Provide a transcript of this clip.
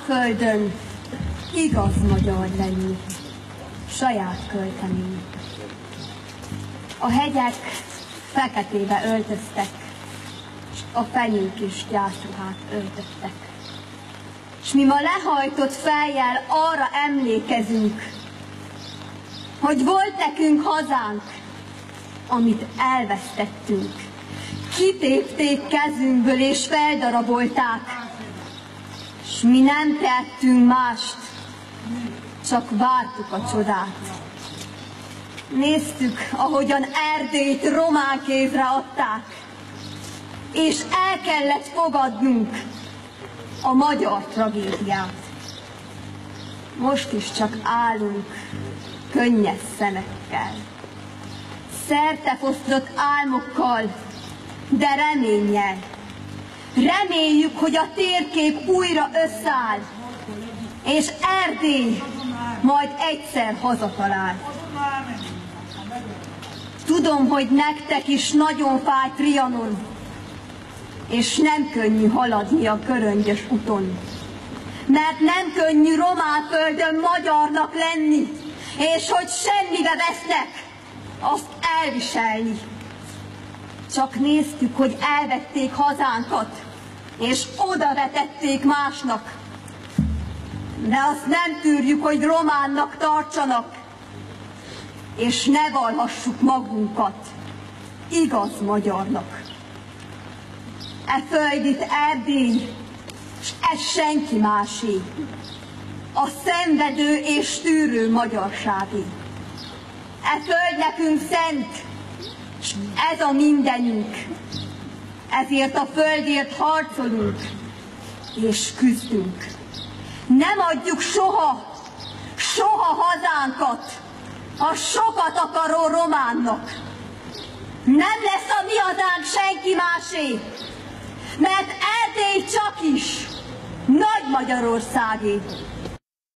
földön igaz magyar lenni, saját költemény. A hegyek feketébe öltöztek, s a fenyők is gyászruhát öltöttek. S mi ma lehajtott fejjel arra emlékezünk, hogy volt nekünk hazánk, amit elvesztettünk. Kitépték kezünkből és feldarabolták, s mi nem tettünk mást, csak vártuk a csodát. Néztük, ahogyan Erdélyt román kézre adták, és el kellett fogadnunk a magyar tragédiát. Most is csak állunk könnyes szemekkel, szertefosztott álmokkal, de reménnyel. Reméljük, hogy a térkép újra összeáll, és Erdély majd egyszer hazatalál. Tudom, hogy nektek is nagyon fáj Trianon, és nem könnyű haladni a köröngyös uton. Mert nem könnyű román földön magyarnak lenni, és hogy semmibe vesznek, azt elviselni. Csak néztük, hogy elvették hazánkat, és oda vetették másnak. De azt nem tűrjük, hogy románnak tartsanak, és ne vallhassuk magunkat igaz magyarnak. E föld itt Erdély, s ez senki másé, a szenvedő és tűrő magyarságé. E föld nekünk szent, s ez a mindenünk, ezért a földért harcolunk és küzdünk. Nem adjuk soha, soha hazánkat a sokat akaró románnak. Nem lesz a mi hazánk senki másé, mert Erdély csak is Nagy Magyarországé.